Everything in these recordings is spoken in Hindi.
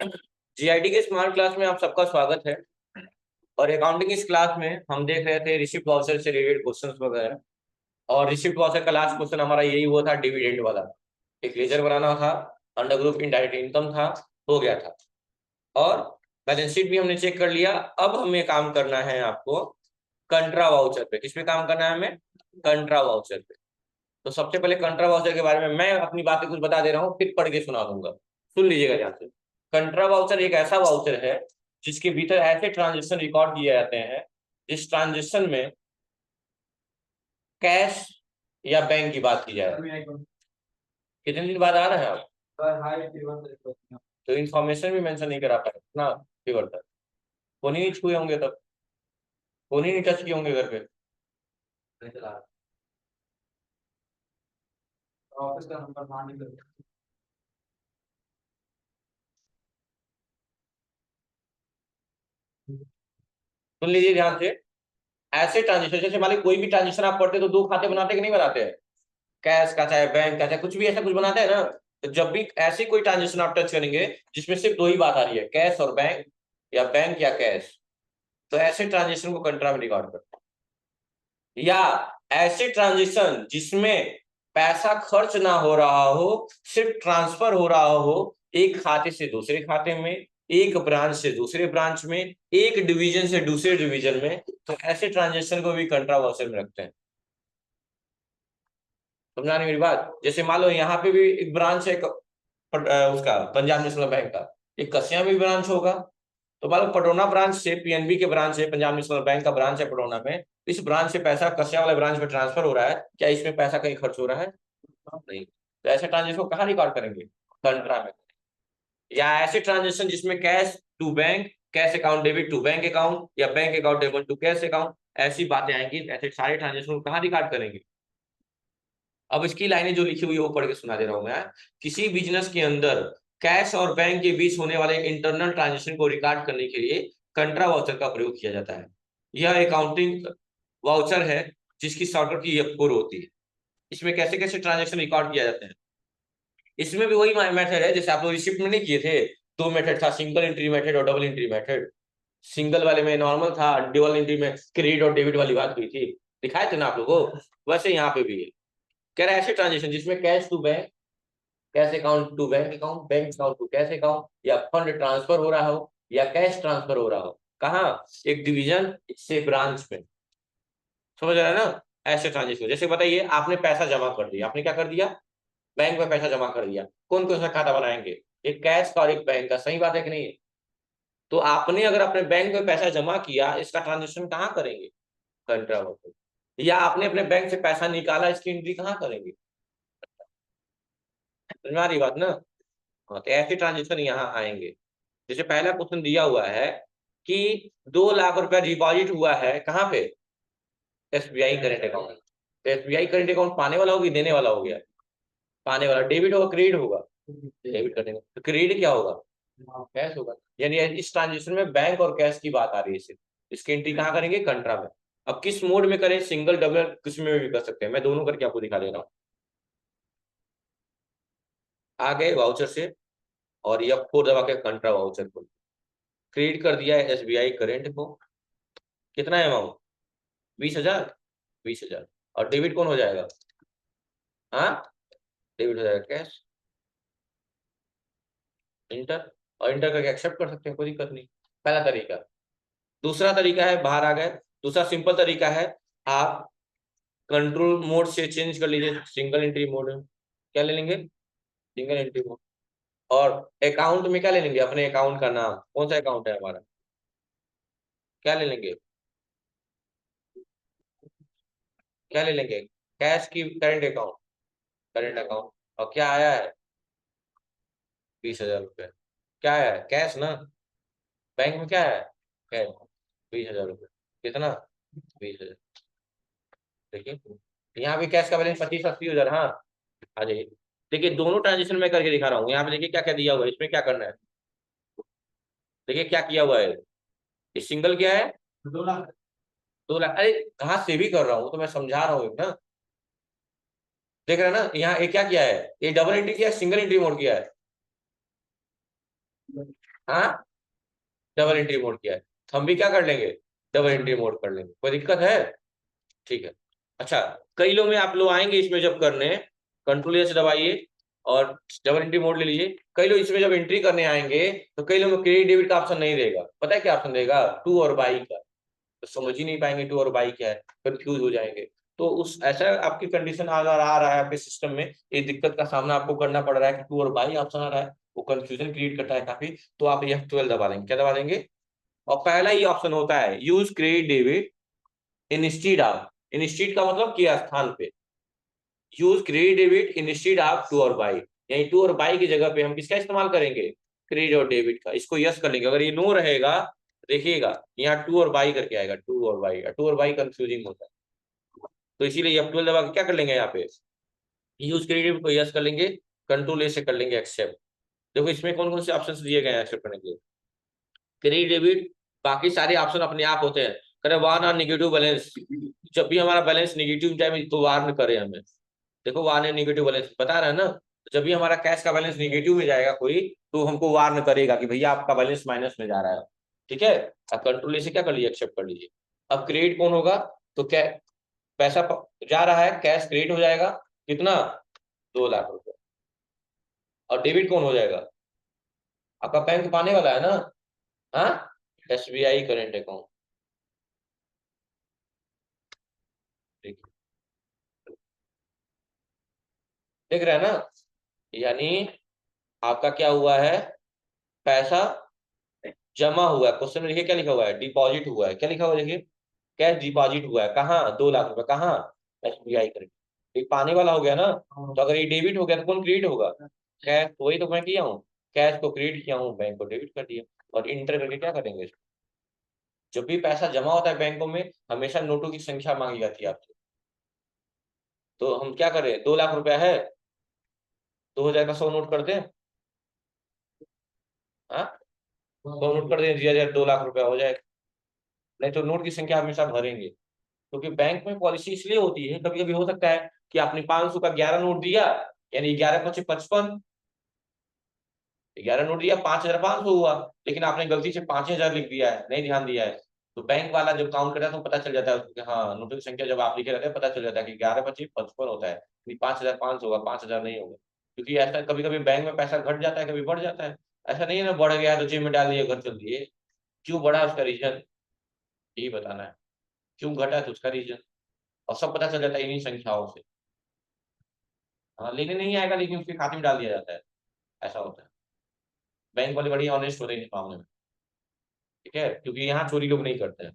जीआईटी के स्मार्ट क्लास में आप सबका स्वागत है। और अकाउंटिंग इस क्लास में हम देख रहे थे रिसिप्ट वाउचर से रिलेटेड क्वेश्चंस वगैरह। और रिसिप्ट वाउचर का लास्ट क्वेश्चन हमारा यही हुआ था, डिविडेंड वाला। एक लेजर बनाना था, अंडर ग्रुप इनडायरेक्ट इनकम था, हो गया था। और बैलेंस शीट भी हमने चेक कर लिया। अब हमें काम करना है आपको कंट्रा वाउचर पे। किस पे काम करना है हमें? कंट्रा वाउचर पे। तो सबसे पहले कंट्रा वाउचर के बारे में मैं अपनी बातें कुछ बता दे रहा हूँ, फिर पढ़ के सुना दूंगा। सुन लीजिएगा ध्यान से। कंट्रा वाउचर एक ऐसा वाउचर है जिसके भीतर ऐसे ट्रांजेक्शन रिकॉर्ड किए जाते हैं जिस ट्रांजेक्शन में कैश या बैंक की बात की जाए। कितने दिन बाद आ रहे हैं आप? तो इन्फॉर्मेशन भी मेंशन नहीं करा पाए ना। फिर तक फोन ही नहीं छुए होंगे, तब फोन ही नहीं टच किए होंगे घर पे। ऑफिस का नंबर मान नहीं। सुन लीजिए ध्यान से। ऐसे ट्रांजेक्शन, जैसे मान लीजिए कोई भी ट्रांजेक्शन आप करते हैं तो दो खाते बनाते कि नहीं बनाते हैं? कैश का चाहे बैंक का चाहे कुछ भी ऐसा कुछ बनाते हैं ना। तो जब भी ऐसी कोई ट्रांजेक्शन आप टच करेंगे जिसमें सिर्फ दो ही बात आ रही है, कैश और बैंक, या बैंक या कैश, तो ऐसे ट्रांजेक्शन को कंट्रा में रिकॉर्ड करते हैं। या ऐसे ट्रांजेक्शन जिसमें पैसा खर्च ना हो रहा हो, सिर्फ ट्रांसफर हो रहा हो एक खाते से दूसरे खाते में, एक ब्रांच से दूसरे ब्रांच में, एक डिवीजन से दूसरे डिवीजन में, तो ऐसे ट्रांजेक्शन को भी कंट्रा वाउचर में रखते हैं। समझा नहीं मेरी बात? जैसे मान लो यहाँ पे भी एक ब्रांच है उसका पंजाब नेशनल बैंक का, एक कसिया में भी ब्रांच होगा। तो मान लो पटौना ब्रांच से पीएनबी के ब्रांच है, पंजाब नेशनल बैंक का ब्रांच है पटौना में, इस ब्रांच से पैसा कसिया वाले ब्रांच में ट्रांसफर हो रहा है, क्या इसमें पैसा कहीं खर्च हो रहा है? नहीं। तो ऐसे ट्रांजेक्शन को कहाँ रिकॉर्ड करेंगे? कंट्रा में। या ऐसे ट्रांजेक्शन जिसमें cash to bank, cash account debit to bank account, या bank account debit to cash account, ऐसी बातें आएंगी। ऐसे सारे ट्रांजेक्शन को कहाँ रिकॉर्ड करेंगे? अब इसकी लाइनें जो लिखी हुई है वो पढ़ के सुना दे रहा हूं मैं। किसी बिजनेस के अंदर कैश और बैंक के बीच होने वाले इंटरनल ट्रांजेक्शन को रिकॉर्ड करने के लिए कंट्रा वाउचर का प्रयोग किया जाता है। यह अकाउंटिंग वाउचर है जिसकी शॉर्टकट की एफ4 होती है। इसमें कैसे कैसे ट्रांजेक्शन रिकॉर्ड किया जाता है? इसमें भी वही मेथड है जैसे आप लोग रिसिप्ट में नहीं किए थे। दो मेथड था, सिंगल एंट्री मेथड और डबल एंट्री मेथड। सिंगल वाले में नॉर्मल था, डबल एंट्री में क्रेडिट और डेबिट वाली बात हुई थी, दिखाए थे ना आप लोगों को। वैसे यहाँ पे भी है। कह रहा है ऐसे ट्रांजेक्शन जिसमें cash to bank, cash account to bank account, bank account to cash account, या फंड ट्रांसफर हो रहा हो या कैश ट्रांसफर हो रहा हो, कहाँ? एक डिवीजन से ब्रांच में। समझ रहा है ना? ऐसे ट्रांजेक्शन जैसे बताइए, आपने पैसा जमा कर दिया, आपने क्या कर दिया? बैंक में पैसा जमा कर दिया। कौन कौन सा खाता बनाएंगे? एक कैश का और एक बैंक का। सही बात है कि नहीं? तो आपने अगर अपने बैंक में पैसा जमा किया, इसका ट्रांजेक्शन कहाँ करेंगे? कंट्रा में। या आपने अपने बैंक से पैसा निकाला, इसकी एंट्री कहाँ करेंगे? समझ आ रही बात ना? हाँ, तो ऐसे ट्रांजेक्शन यहाँ आएंगे। जैसे पहला क्वेश्चन दिया हुआ है कि 2 लाख रुपया डिपॉजिट हुआ है, कहाँ पे? SBI current account. तो एसबीआई करेंट अकाउंट पाने वाला होगी, देने वाला हो गया? पाने वाला। डेबिट होगा क्रेडिट होगा? डेबिट कर देंगे। तो क्रेडिट क्या होगा? कैश होगा। यानी इस ट्रांजेक्शन में बैंक और कैश की बात आ रही है सिर्फ। इसकी एंट्री कहाँ करेंगे? कंट्रा में। अब किस मोड में करें, सिंगल डबल किस में भी कर सकते हैं, मैं दोनों करके आपको दिखा दे रहा हूँ। आ गए वाउचर से, और ये फोर दबा के कंट्रा वाउचर को क्रेडिट कर दिया है एसबीआई करेंट को। कितना है अमाउंट? 20,000। 20,000। और डेबिट कौन हो जाएगा? हाँ, डेबिट हो जाएगा कैश। इंटर। और इंटर करके एक्सेप्ट कर सकते हैं, कोई दिक्कत नहीं। पहला तरीका। दूसरा तरीका है, बाहर आ गए। दूसरा सिंपल तरीका है, आप कंट्रोल मोड से चेंज कर लीजिए, सिंगल एंट्री मोड में। क्या ले लेंगे? Single entry mode. और अकाउंट में क्या ले लेंगे? अपने अकाउंट का नाम, कौन सा अकाउंट है हमारा? क्या ले लेंगे? क्या ले लेंगे? कैश की करेंट अकाउंट। Current account. और क्या आया है? 20,000 रुपये। क्या आया है? कैश ना। बैंक में क्या है? कैश। 20,000 रुपये। कितना? 20,000। देखिए, यहाँ भी कैश का बैलेंस 25-80 हजार। हाँ, आ जाइए। देखिए, दोनों ट्रांजेक्शन में करके दिखा रहा हूँ। यहाँ पे देखिए क्या क्या दिया हुआ है, इसमें क्या करना है। देखिए क्या किया हुआ है। ये सिंगल क्या है? 2 लाख। 2 लाख। अरे कहाँ से भी कर रहा हूँ तो मैं समझा रहा हूँ ना। देख रहे हैं ना, यहाँ ये क्या किया है? ये डबल एंट्री किया है, सिंगल एंट्री मोड किया है? हाँ, डबल एंट्री मोड किया है, तो हम भी क्या कर लेंगे, डबल एंट्री मोड कर लेंगे, कोई दिक्कत है? ठीक है। अच्छा, कई लोग में आप लोग आएंगे इसमें जब करने, कंट्रोल एस दबाइए और डबल एंट्री मोड ले लीजिए। कई लोग इसमें जब एंट्री करने आएंगे तो कई लोग में क्रेडिट डेबिट का ऑप्शन नहीं देगा। पता है क्या ऑप्शन देगा? टू और बाई का। तो समझ ही नहीं पाएंगे टू और बाई क्या है, कंफ्यूज हो जाएंगे। तो उस ऐसा आपकी कंडीशन अगर आ रहा है आपके सिस्टम में, ये दिक्कत का सामना आपको करना पड़ रहा है कि टू और बाई ऑप्शन आ रहा है, वो कंफ्यूजन क्रिएट करता है काफी, तो आप F12 दबा देंगे। क्या दबा देंगे? और पहला ही ऑप्शन होता है use credit debit instead of, instead का मतलब किया स्थान पे, use credit debit instead of to और बाई, यानी टू और बाई की जगह पे हम किसका इस्तेमाल करेंगे? क्रेडिट और डेबिट का। इसको यस कर लेंगे। अगर ये नो रहेगा, देखिएगा यहाँ टू और बाई करके आएगा, टू और बाई, टू और बाई कंफ्यूजिंग होता है। तो इसीलिए F12 दबा के क्या कर लेंगे, यहाँ पे यूज क्रेडिट डेबिट को यस कर लेंगे, कंट्रोल ए से कर लेंगे एक्सेप्ट। देखो इसमें कौन कौन से ऑप्शन दिए गए हैं एक्सेप्ट करने के लिए। क्रेडिट डेबिट, बाकी सारे ऑप्शन अपने आप होते हैं। करे वार्न और निगेटिव बैलेंस, जब भी हमारा बैलेंस निगेटिव टाइम तो वार्न करे हमें। देखो वार्न निगेटिव बैलेंस बता रहा है ना, जब भी हमारा कैश का बैलेंस निगेटिव में जाएगा कोई, तो हमको वार्न करेगा कि भैया आपका बैलेंस माइनस में जा रहा है। ठीक है, अब कंट्रोल से क्या कर लीजिए, एक्सेप्ट कर लीजिए। अब क्रेडिट कौन होगा? तो क्या पैसा जा रहा है, कैश क्रेडिट हो जाएगा, कितना? 2 लाख रुपए। और डेबिट कौन हो जाएगा? आपका बैंक पाने वाला है ना, हाँ, SBI करेंट अकाउंट। देख रहे हैं ना, यानी आपका क्या हुआ है, पैसा जमा हुआ है। क्वेश्चन में देखिए क्या लिखा हुआ है, डिपॉजिट हुआ है। क्या लिखा हुआ है देखिए, कैश डिपॉजिट हुआ है कहाँ? 2 लाख रुपए कहाँ? SBI current. ये पाने वाला हो गया ना, तो अगर ये डेबिट हो गया तो कौन क्रेडिट होगा? कैश। तो वही तो मैं किया हूँ, कैश को क्रेडिट किया हूँ, बैंक को डेबिट कर दिया। और इंटर करके क्या करेंगे, जब भी पैसा जमा होता है बैंकों में, हमेशा नोटों की संख्या मांगी जाती है आपसे। तो हम क्या करें, 2 लाख रुपया है, 2000 का 100 नोट कर दें, हाँ, 100 नोट कर दें, 2 लाख रुपया हो जाएगा। नहीं तो नोट की संख्या हमेशा भरेंगे, क्योंकि बैंक में पॉलिसी इसलिए होती है, कभी कभी हो सकता है कि आपने 500 का 11 नोट दिया, यानी 11×5 = 55, 11 नोट दिया, 5,500 हुआ, लेकिन आपने गलती से 5,000 लिख दिया है, नहीं ध्यान दिया है। तो बैंक वाला जब काउंट करता है तो पता चल जाता है उसको कि हाँ, नोटों की संख्या जब आप लिखे रहते हैं पता चल जाता है कि 11×25 = 55 होता है, 5,500 होगा, 5,000 नहीं होगा। क्योंकि ऐसा कभी कभी बैंक में पैसा घट जाता है, कभी बढ़ जाता है। ऐसा नहीं है ना बढ़ गया तो जेब में डाल दिए, घर चल दिए। क्यों बढ़ा उसका रीजन यही बताना है, क्यों घटा है तो उसका रीजन, और सब पता चल जाता है इन्हीं संख्याओं से। हाँ, लेने नहीं आएगा लेकिन उसके खाते में डाल दिया जाता है, ऐसा होता है। बैंक वाले बड़ी ऑनेस्ट होते हैं इस मामले में। ठीक है, क्योंकि यहाँ चोरी लोग नहीं करते हैं।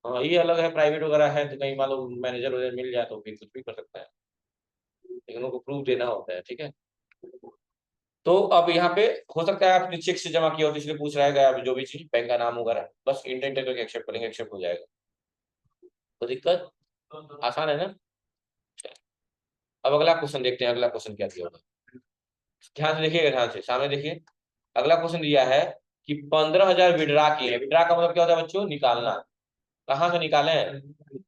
हाँ, ये अलग है, प्राइवेट वगैरह है तो कहीं मान लो मैनेजर वगैरह मिल जाए तो फिर कुछ भी कर सकता है, लेकिन उनको प्रूफ देना होता है। ठीक है, तो अब यहाँ पे हो सकता है आपने चेक से जमा किया हो तो इसलिए पूछ रहा है अभी जो भी चीज बैंक का नाम वगैरह, बस इंडेंट करके एक्सेप्ट करेंगे, एक्सेप्ट हो जाएगा। तो दिक्कत आसान है ना। अब अगला क्वेश्चन देखते हैं, अगला क्वेश्चन क्या दिया होगा। ध्यान से देखिएगा, ध्यान से सामने देखिए। अगला क्वेश्चन दिया है कि 15,000 विड्रा किए। विड्रा का मतलब क्या होता है बच्चों? निकालना। कहाँ से निकाले?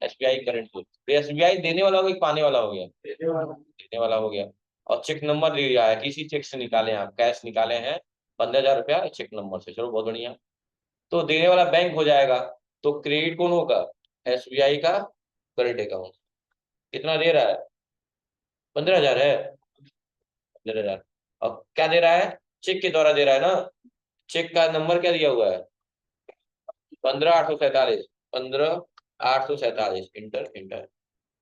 SBI करंट से। तो SBI देने वाला हो गया कि पाने वाला हो गया? देने वाला हो गया। और चेक नंबर दे दिया है, किसी चेक से निकाले हैं आप, कैश निकाले हैं 15,000 रुपया चेक नंबर से, चलो बहुत बढ़िया। तो देने वाला बैंक हो जाएगा, तो क्रेडिट कौन होगा? SBI का करंट अकाउंट। कितना दे रहा है? 15,000 है, 15,000। और क्या दे रहा है? चेक के द्वारा दे रहा है ना। चेक का नंबर क्या दिया हुआ है? 15,847, 15,847, इंटर इंटर।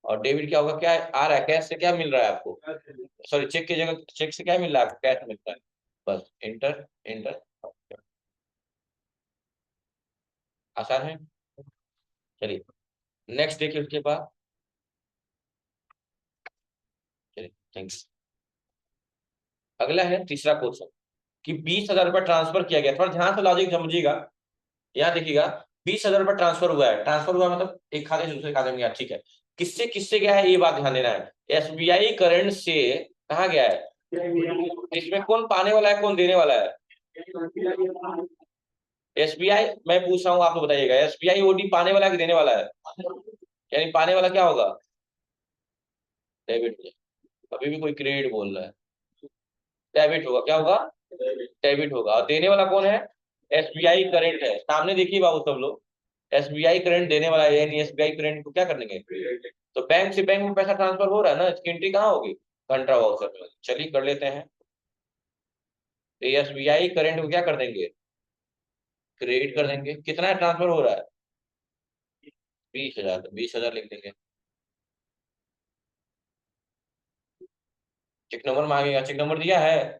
और डेबिट क्या होगा, क्या आ रहा है, कैश से क्या मिल रहा है आपको? सॉरी, चेक की जगह चेक से क्या मिल रहा है आपको? कैश मिलता है, बस इंटर इंटर। आसान है। चलिए नेक्स्ट देखिए उसके बाद। चलिए थैंक्स। अगला है तीसरा क्वेश्चन कि 20,000 रुपया ट्रांसफर किया गया। थोड़ा ध्यान से लॉजिक समझिएगा, यहाँ देखिएगा। 20,000 रुपया ट्रांसफर हुआ है, ट्रांसफर हुआ मतलब एक खाते से दूसरे खाते में गया। ठीक है, किससे किससे गया है ये बात ध्यान देना है। SBI करंट से कहाँ गया है? इसमें कौन पाने वाला है, कौन देने वाला है? SBI, मैं पूछ रहा हूँ आप तो बताइएगा, SBI OD पाने वाला है कि देने वाला है? यानी पाने वाला क्या होगा? डेबिट। अभी भी कोई क्रेडिट बोल रहा है, डेबिट होगा। क्या होगा? डेबिट होगा। और देने वाला कौन है? एसबीआई करंट है। सामने देखिए बाबू सब लोग, एसबीआई करंट देने वाला है, यानी एसबीआई करंट को क्या कर देंगे, तो बैंक से बैंक में पैसा ट्रांसफर हो रहा है ना, इसकी एंट्री कहाँ होगी, कंट्रा वाउचर में। चलिए कर लेते हैं। तो एसबीआई करंट को क्या कर देंगे, क्रेडिट कर देंगे। कितना ट्रांसफर हो रहा है, 20,000, तो 20,000 लिख देंगे। चेक नंबर मांगेगा, चेक नंबर दिया है,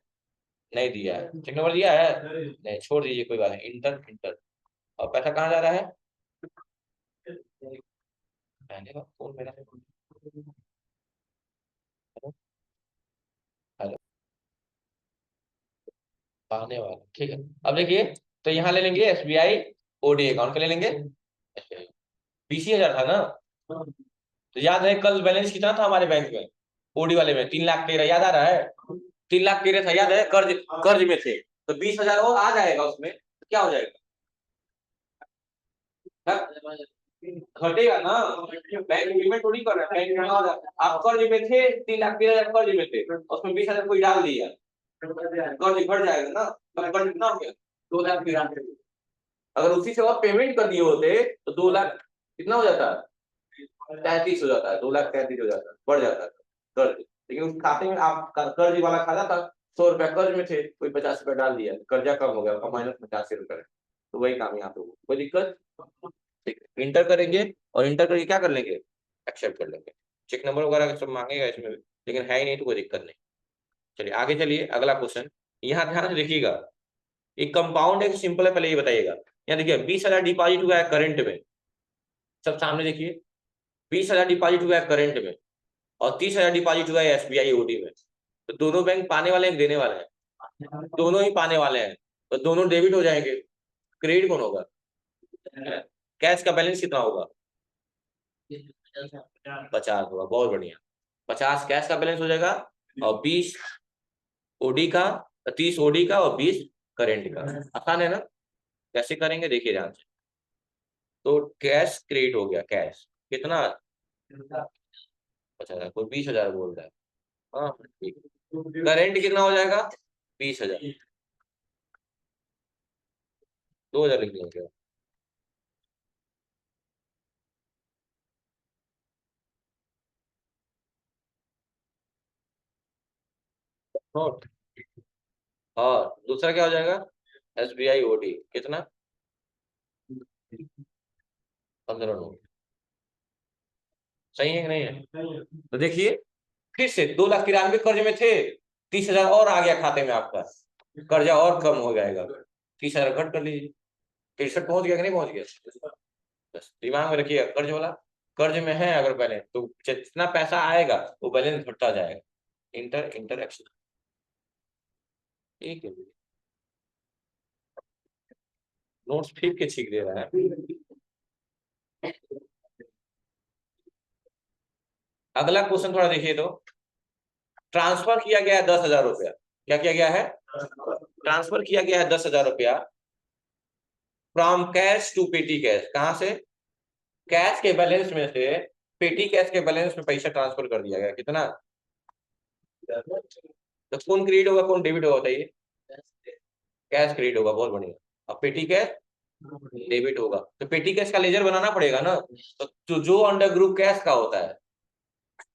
नहीं दिया है, चेक नंबर दिया है, नहीं, छोड़ दीजिए, कोई बात नहीं, इंटर इंटर। और पैसा कहाँ जा रहा है, मैंने कहा फोन मेरा, हेलो, पाने वाला, ठीक है। अब देखिए, तो यहाँ ले लेंगे एसबीआई ओडी अकाउंट का ले लेंगे, 20,000 था ना, तो याद है कल बैलेंस कितना था हमारे बैंक में, ओडी वाले में 3,13,000, याद आ रहा है, 3,13,000 था, याद है, कर्ज कर्ज में थे, तो 20,000 और आ जाएगा उसमें, तो क्या हो जाएगा, घटेगा ना, बैंक पेमेंट थोड़ी कर रहा है, बैंक में आप कर्ज में थे, 3,13,000 कर्ज में थे, उसमें 20,000 कोई डाल दिया, कर्ज घट जाएगा ना, तो कर्ज कितना हो गया, 2,13,000। अगर उसी से आप पेमेंट कर दिए होते तो 2,00,000 कितना हो जाता है, 33 हो जाता है, 2,33,000 हो जाता है, बढ़ जाता है कर्ज। लेकिन उस खाते में आप कर्ज वाला खाता था, 100 रुपया कर्ज में थे, कोई 50 रुपया डाल दिया, कर्जा कम हो गया, आपका -85 रुपया। तो वही काम यहाँ पे होगा, कोई दिक्कत, ठीक है। इंटर करेंगे, और इंटर करके क्या कर लेंगे, एक्सेप्ट कर लेंगे। चेक नंबर वगैरह सब मांगेगा इसमें भी, लेकिन है ही नहीं तो कोई दिक्कत नहीं। चलिए आगे चलिए, अगला क्वेश्चन। यहाँ ध्यान से देखिएगा, एक कंपाउंड है, सिंपल है, पहले ये बताइएगा। यहाँ देखिए 20,000 डिपॉजिट हुआ है करंट में, सब सामने देखिए, 20,000 डिपॉजिट हुआ है करंट में, और 30,000 डिपॉजिट हुआ है एसबीआई ओडी में। तो दोनों बैंक पाने वाले हैं, देने वाले हैं, दोनों ही पाने वाले हैं, तो दोनों डेबिट हो जाएंगे। क्रेडिट कौन होगा, कैश का बैलेंस कितना होगा, 50 होगा, बहुत बढ़िया। 50 कैश का बैलेंस हो जाएगा, और 20 ओडी का, 30 ओडी का, और 20 करेंट का। आसान है ना, कैसे करेंगे देखिए ध्यान से। तो कैश क्रेडिट हो गया, कैश कितना, 50,000, कोई 20,000 बोल रहा है, हाँ ठीक है। करेंट कितना हो जाएगा, 20,000, 2,000 लिख लेंगे। नोट, और दूसरा क्या हो जाएगा, एसबीआई ओडी कितना, 15 नोट। सही है कि नहीं है, तो देखिए फिर से 2,93,000 कर्ज में थे, 30,000 और आ गया खाते में आपका, कर्जा और कम हो जाएगा, 30,000 घट कर लीजिए। 63 पहुंच गया कि नहीं पहुंच गया, बस दिमाग में रखिएगा, कर्ज वाला, कर्ज में है अगर बैलेंस, तो जितना पैसा आएगा वो बैलेंस घटता जाएगा। इंटर इंटर एक्शन, ठीक है, नोट्स फेंक के छीक दे रहा है। अगला क्वेश्चन थोड़ा देखिए, तो ट्रांसफर किया गया है 10,000 रुपया, क्या किया गया है, ट्रांसफर किया गया है 10,000 रुपया, from cash to petty cash, कहां से, कैश के बैलेंस में से पेटी कैश के बैलेंस में पैसा ट्रांसफर कर दिया गया, कितना, तो कौन क्रेडिट होगा कौन डेबिट होगा बताइए, कैश क्रेडिट होगा, बहुत बढ़िया। अब पेटी कैश डेबिट होगा, तो पेटी कैश का लेजर बनाना पड़ेगा ना, तो जो अंडर ग्रुप कैश का होता है,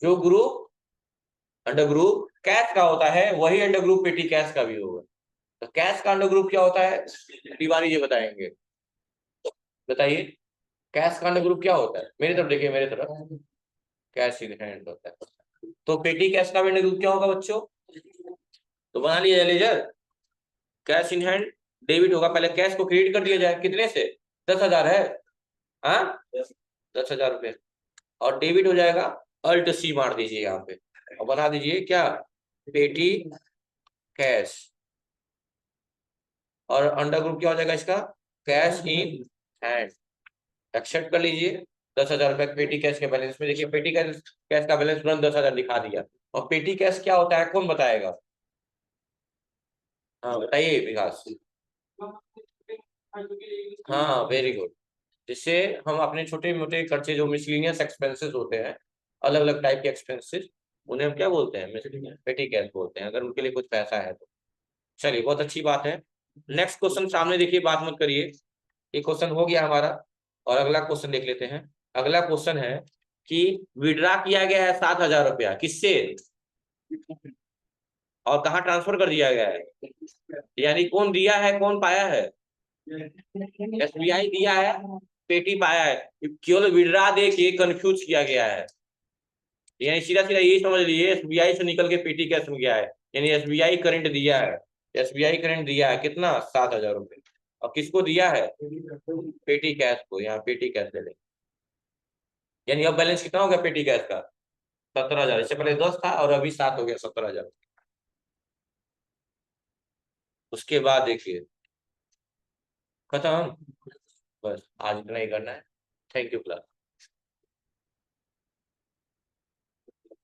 जो ग्रुप अंडर ग्रुप कैश का होता है, वही अंडर ग्रुप पेटी कैश का भी होगा। तो कैश का अंडर ग्रुप क्या होता है, तिवारी जी बताएंगे, बताइए, कैश का अंडर ग्रुप क्या होता है, मेरी तरफ देखिए, मेरी तरफ, कैश इन हैंड होता है, तो पेटी कैश का अंडर ग्रुप क्या होगा बच्चों, तो बना लिया जाए ledger, cash in hand debit होगा, पहले कैश को क्रेडिट कर दिया जाए, कितने से, 10,000 है, हाँ 10,000 रुपये, और डेबिट हो जाएगा, अल्ट सी मार दीजिए यहाँ पे, और बता दीजिए क्या, पेटी कैश, और अंडर ग्रुप क्या हो जाएगा इसका, कैश इन हैंड, एक्सेप्ट कर लीजिए। 10,000 रुपये पेटी कैश के बैलेंस में, देखिए पेटी कैश कैश का बैलेंस तुरंत 10,000 दिखा दिया। और पेटी कैश क्या होता है कौन बताएगा, हाँ बताइए विकास, हाँ वेरी गुड, जिससे हम अपने छोटे मोटे खर्चे जो मिसलिनियस एक्सपेंसेस होते हैं, अलग अलग टाइप के एक्सपेंसेस, उन्हें हम क्या बोलते हैं, पेटी कैश बोलते हैं, अगर उनके लिए कुछ पैसा है तो। चलिए बहुत अच्छी बात है। नेक्स्ट क्वेश्चन सामने देखिए, बात मत करिए। ये क्वेश्चन हो गया हमारा, और अगला क्वेश्चन देख लेते हैं। अगला क्वेश्चन है कि विड्रा किया गया है 7,000 रुपया, किससे और कहाँ ट्रांसफर कर दिया गया है, यानी कौन दिया है कौन पाया है। एसबीआई दिया है, पेटी पाया है। केवल विड्रा दे के कंफ्यूज किया गया है, यानी सीधा सीधा यही समझ लीजिए एसबीआई से निकल के पेटी कैश में गया है, यानी एसबीआई करंट दिया है। एसबीआई करंट दिया है कितना, 7,000 रुपये। और किसको दिया है, पेटी कैश को। यहाँ पेटी कैश ले लें, यानी अब बैलेंस कितना हो गया पेटी कैश का, 17,000। इससे पहले 10 था और अभी 7 हो गया, 17,000। उसके बाद देखिए खत्म, बस आज इतना ही करना है। Thank you class.